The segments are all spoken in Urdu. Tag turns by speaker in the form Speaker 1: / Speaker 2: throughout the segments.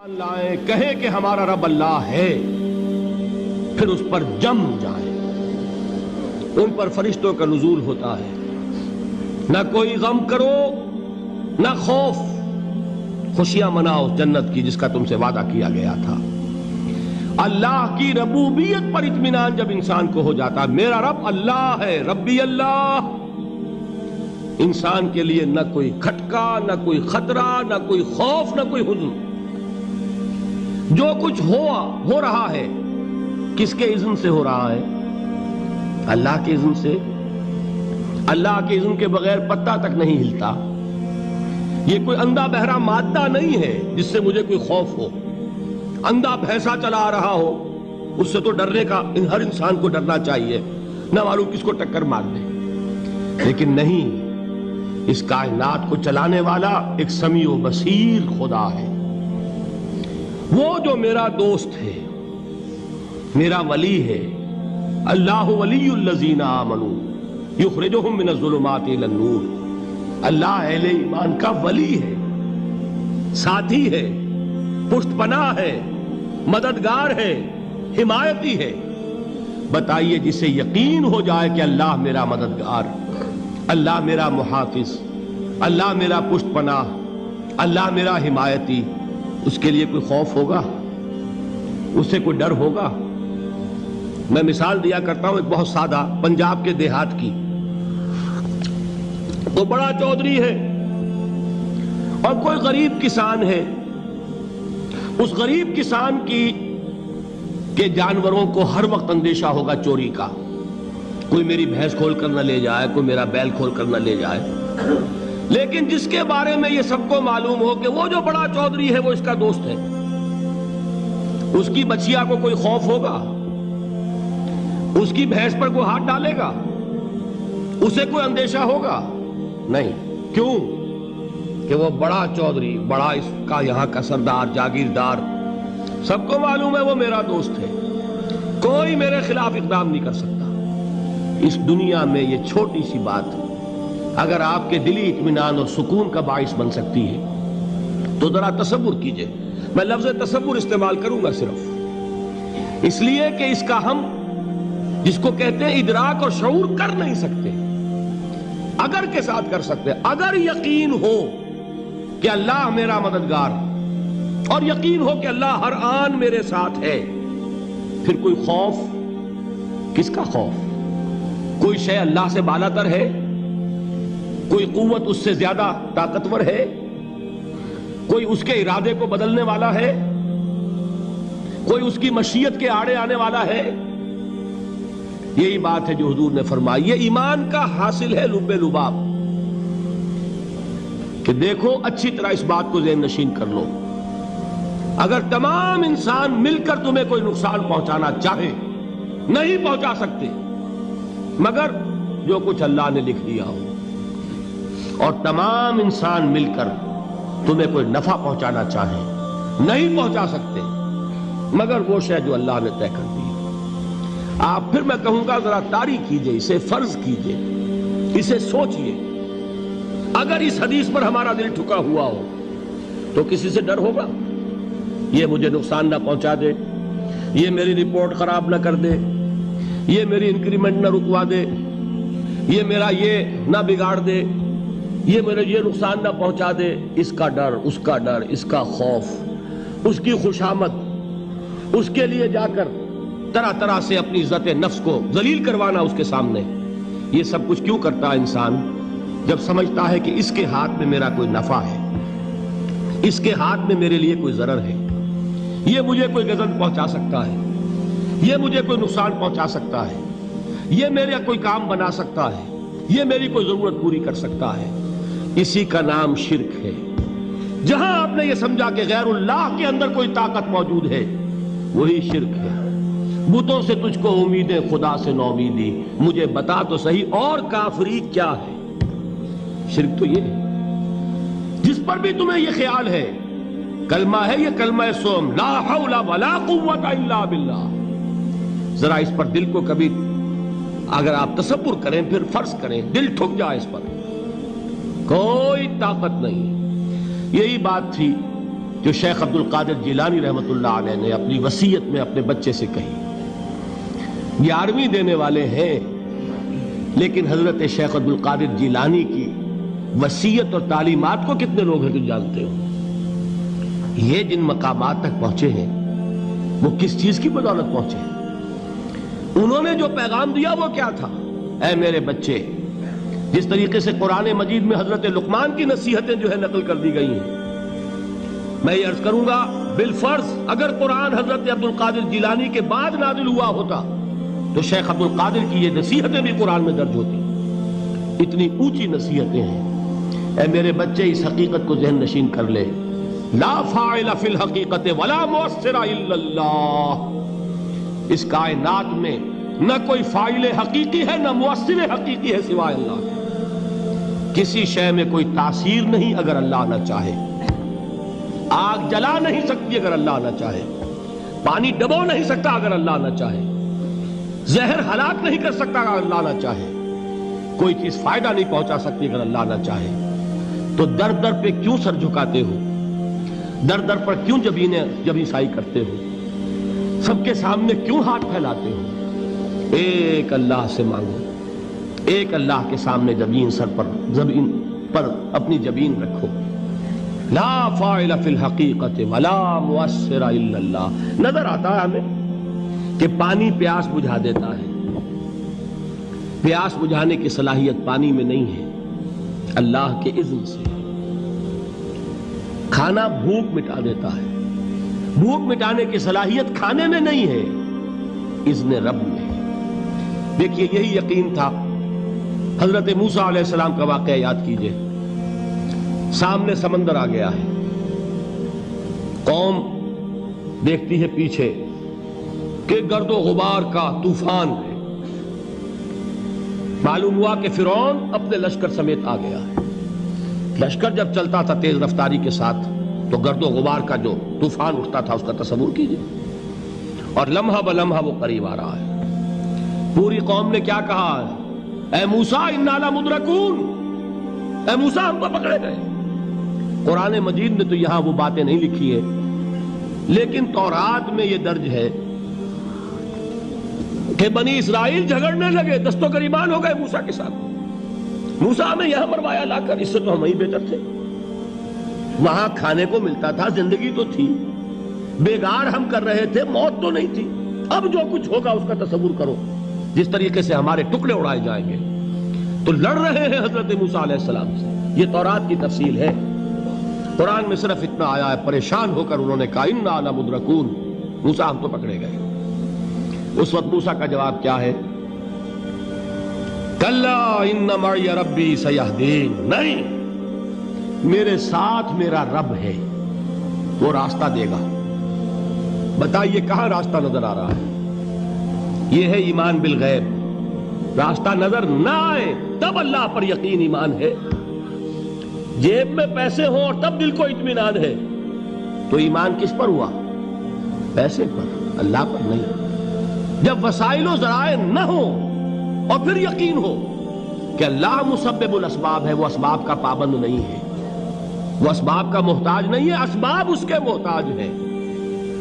Speaker 1: لائیں کہیں کہ ہمارا رب اللہ ہے، پھر اس پر جم جائیں۔ ان پر فرشتوں کا نزول ہوتا ہے، نہ کوئی غم کرو نہ خوف، خوشیاں مناؤ جنت کی جس کا تم سے وعدہ کیا گیا تھا۔ اللہ کی ربوبیت پر اطمینان جب انسان کو ہو جاتا، میرا رب اللہ ہے، ربی اللہ، انسان کے لیے نہ کوئی کھٹکا، نہ کوئی خطرہ، نہ کوئی خوف، نہ کوئی حزن۔ جو کچھ ہو رہا ہے کس کے اذن سے ہو رہا ہے؟ اللہ کے اذن سے۔ اللہ کے اذن کے بغیر پتا تک نہیں ہلتا۔ یہ کوئی اندھا بہرا مادہ نہیں ہے جس سے مجھے کوئی خوف ہو۔ اندھا بھینسا چلا آ رہا ہو اس سے تو ڈرنے کا ہر انسان کو ڈرنا چاہیے، نہ معلوم کس کو ٹکر مار دے۔ لیکن نہیں، اس کائنات کو چلانے والا ایک سمیع و بصیر خدا ہے، وہ جو میرا دوست ہے، میرا ولی ہے۔ اللہ ولی الذین آمنوا یخرجہم من الظلمات الی النور۔ اللہ اہل ایمان کا ولی ہے، ساتھی ہے، پشت پناہ ہے، مددگار ہے، حمایتی ہے۔ بتائیے جسے یقین ہو جائے کہ اللہ میرا مددگار، اللہ میرا محافظ، اللہ میرا پشت پناہ، اللہ میرا حمایتی، اس کے لیے کوئی خوف ہوگا؟ اس سے کوئی ڈر ہوگا؟ میں مثال دیا کرتا ہوں ایک بہت سادہ، پنجاب کے دیہات کی۔ وہ بڑا چودھری ہے اور کوئی غریب کسان ہے۔ اس غریب کسان کے جانوروں کو ہر وقت اندیشہ ہوگا چوری کا، کوئی میری بھینس کھول کر نہ لے جائے، کوئی میرا بیل کھول کر نہ لے جائے۔ لیکن جس کے بارے میں یہ سب کو معلوم ہو کہ وہ جو بڑا چودھری ہے وہ اس کا دوست ہے، اس کی بچیا کو کوئی خوف ہوگا؟ اس کی بھینس پر کوئی ہاتھ ڈالے گا؟ اسے کوئی اندیشہ ہوگا؟ نہیں۔ کیوں؟ کہ وہ بڑا چودھری، بڑا اس کا یہاں کا سردار، جاگیردار، سب کو معلوم ہے وہ میرا دوست ہے، کوئی میرے خلاف اقدام نہیں کر سکتا۔ اس دنیا میں یہ چھوٹی سی بات اگر آپ کے دلی اطمینان اور سکون کا باعث بن سکتی ہے تو ذرا تصور کیجئے۔ میں لفظ تصور استعمال کروں گا صرف اس لیے کہ اس کا ہم جس کو کہتے ہیں ادراک اور شعور کر نہیں سکتے، اگر کے ساتھ کر سکتے۔ اگر یقین ہو کہ اللہ میرا مددگار اور یقین ہو کہ اللہ ہر آن میرے ساتھ ہے، پھر کوئی خوف؟ کس کا خوف؟ کوئی شے اللہ سے بالاتر ہے؟ کوئی قوت اس سے زیادہ طاقتور ہے؟ کوئی اس کے ارادے کو بدلنے والا ہے؟ کوئی اس کی مشیت کے آڑے آنے والا ہے؟ یہی بات ہے جو حضور نے فرمائی۔ یہ ایمان کا حاصل ہے لب لباب، کہ دیکھو اچھی طرح اس بات کو ذہن نشین کر لو، اگر تمام انسان مل کر تمہیں کوئی نقصان پہنچانا چاہے نہیں پہنچا سکتے، مگر جو کچھ اللہ نے لکھ دیا ہو، اور تمام انسان مل کر تمہیں کوئی نفع پہنچانا چاہے نہیں پہنچا سکتے، مگر وہ شے جو اللہ نے طے کر دی۔ آپ پھر میں کہوں گا ذرا طاری کیجئے، اسے فرض کیجئے، اسے سوچئے۔ اگر اس حدیث پر ہمارا دل ٹھکا ہوا ہو تو کسی سے ڈر ہوگا؟ یہ مجھے نقصان نہ پہنچا دے، یہ میری رپورٹ خراب نہ کر دے، یہ میری انکریمنٹ نہ رکوا دے، یہ میرا یہ نہ بگاڑ دے، یہ میرے یہ نقصان نہ پہنچا دے۔ اس کا ڈر، اس کا ڈر، اس کا خوف، اس کی خوشامد، اس کے لیے جا کر طرح طرح سے اپنی عزت نفس کو ذلیل کروانا اس کے سامنے، یہ سب کچھ کیوں کرتا ہے انسان؟ جب سمجھتا ہے کہ اس کے ہاتھ میں میرا کوئی نفع ہے، اس کے ہاتھ میں میرے لیے کوئی ضرر ہے، یہ مجھے کوئی غضب پہنچا سکتا ہے، یہ مجھے کوئی نقصان پہنچا سکتا ہے، یہ میرا کوئی کام بنا سکتا ہے، یہ میری کوئی ضرورت پوری کر سکتا ہے، اسی کا نام شرک ہے۔ جہاں آپ نے یہ سمجھا کہ غیر اللہ کے اندر کوئی طاقت موجود ہے، وہی شرک ہے۔ بتوں سے تجھ کو امیدیں، خدا سے نومیدی، مجھے بتا تو صحیح اور کافری کیا ہے؟ شرک تو یہ ہے۔ جس پر بھی تمہیں یہ خیال ہے، کلمہ ہے یہ کلمہ سوم، لا حول ولا قوت الا باللہ، ذرا اس پر دل کو کبھی اگر آپ تصور کریں، پھر فرض کریں، دل ٹھک جائے اس پر، کوئی طاقت نہیں۔ یہی بات تھی جو شیخ عبد القادر جیلانی رحمۃ اللہ علیہ نے اپنی وصیت میں اپنے بچے سے کہی. 11ویں دینے والے ہیں، لیکن حضرت شیخ عبد القادر جیلانی کی وصیت اور تعلیمات کو کتنے لوگ ہیں تو جانتے ہو؟ یہ جن مقامات تک پہنچے ہیں وہ کس چیز کی بدولت پہنچے ہیں؟ انہوں نے جو پیغام دیا وہ کیا تھا؟ اے میرے بچے، جس طریقے سے قرآن مجید میں حضرت لقمان کی نصیحتیں جو ہے نقل کر دی گئی ہیں، میں یہ عرض کروں گا بالفرض اگر قرآن حضرت عبد القادر جیلانی کے بعد نازل ہوا ہوتا تو شیخ عبد القادر کی یہ نصیحتیں بھی قرآن میں درج ہوتی. اتنی اونچی نصیحتیں ہیں. اے میرے بچے، اس حقیقت کو ذہن نشین کر لے، لا فاعل فی الحقیقت ولا مؤثر الا اللہ. اس کائنات میں نہ کوئی فاعل حقیقی ہے نہ مؤثر حقیقی ہے سوائے اللہ کے. کسی شے میں کوئی تاثیر نہیں اگر اللہ نہ چاہے. آگ جلا نہیں سکتی اگر اللہ نہ چاہے. پانی ڈبو نہیں سکتا اگر اللہ نہ چاہے. زہر ہلاک نہیں کر سکتا اگر اللہ نہ چاہے. کوئی چیز فائدہ نہیں پہنچا سکتی اگر اللہ نہ چاہے. تو در در پہ کیوں سر جھکاتے ہو؟ در در پر کیوں جبیں سائی کرتے ہو؟ سب کے سامنے کیوں ہاتھ پھیلاتے ہو؟ ایک اللہ سے مانگو. ایک اللہ کے سامنے زمین پر اپنی جبین رکھو. لا فاعل فی الحقیقت ولا مؤثر الا اللہ. نظر آتا ہے ہمیں کہ پانی پیاس بجھا دیتا ہے. پیاس بجھانے کی صلاحیت پانی میں نہیں ہے، اللہ کے اذن سے. کھانا بھوک مٹا دیتا ہے. بھوک مٹانے کی صلاحیت کھانے میں نہیں ہے، اذن رب میں. دیکھیے یہی یقین تھا. حضرت موسیٰ علیہ السلام کا واقعہ یاد کیجئے. سامنے سمندر آ گیا ہے. قوم دیکھتی ہے پیچھے کہ گرد و غبار کا طوفان ہے. معلوم ہوا کہ فرعون اپنے لشکر سمیت آ گیا ہے. لشکر جب چلتا تھا تیز رفتاری کے ساتھ تو گرد و غبار کا جو طوفان اٹھتا تھا اس کا تصور کیجئے. اور لمحہ بلمحہ وہ قریب آ رہا ہے. پوری قوم نے کیا کہا؟ اے موسیٰ انا لمدرکون. اے موسیٰ ہم کو پکڑے گئے. قرآن مجید نے تو یہاں وہ باتیں نہیں لکھی ہیں، لیکن تورات میں یہ درج ہے کہ بنی اسرائیل جھگڑنے لگے، دست و گریبان ہو گئے موسیٰ کے ساتھ. موسیٰ ہمیں یہاں مروایا لا کر، اس سے تو ہم ہی بہتر تھے. وہاں کھانے کو ملتا تھا، زندگی تو تھی، بیگار ہم کر رہے تھے، موت تو نہیں تھی. اب جو کچھ ہوگا اس کا تصور کرو، جس طریقے سے ہمارے ٹکڑے اڑائے جائیں گے. تو لڑ رہے ہیں حضرت موسیٰ علیہ السلام سے. یہ تورات کی تفصیل ہے. قرآن میں صرف اتنا آیا ہے، پریشان ہو کر انہوں نے کہا انا لمدرکون. موسیٰ ہم تو پکڑے گئے. اس وقت موسیٰ کا جواب کیا ہے؟ کلا ان معی ربی سیہدین. نہیں، میرے ساتھ میرا رب ہے، وہ راستہ دے گا. بتائیے کہاں راستہ نظر آ رہا ہے؟ یہ ہے ایمان بالغیب. راستہ نظر نہ آئے تب اللہ پر یقین ایمان ہے. جیب میں پیسے ہوں اور تب دل کو اطمینان ہے تو ایمان کس پر ہوا؟ پیسے پر، اللہ پر نہیں. جب وسائل و ذرائع نہ ہوں اور پھر یقین ہو کہ اللہ مسبب الاسباب ہے، وہ اسباب کا پابند نہیں ہے، وہ اسباب کا محتاج نہیں ہے، اسباب اس کے محتاج ہیں.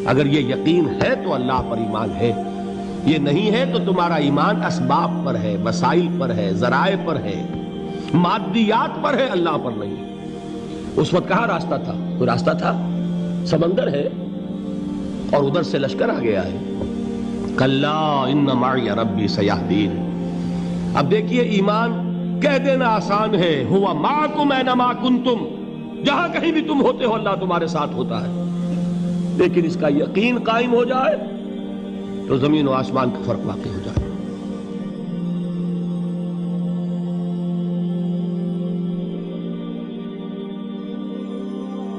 Speaker 1: اگر یہ یقین ہے تو اللہ پر ایمان ہے. یہ نہیں ہے تو تمہارا ایمان اسباب پر ہے، وسائل پر ہے، ذرائع پر ہے، مادیات پر ہے، اللہ پر نہیں. اس وقت کہاں راستہ تھا؟ کوئی راستہ تھا؟ سمندر ہے اور ادھر سے لشکر آ گیا ہے. کلا ان معی ربی سیہدین. اب دیکھیے ایمان کہہ دینا آسان ہے، ہوا معکم اینما کنتم. جہاں کہیں بھی تم ہوتے ہو اللہ تمہارے ساتھ ہوتا ہے. لیکن اس کا یقین قائم ہو جائے تو زمین و آسمان کا فرق واقع ہو جائے.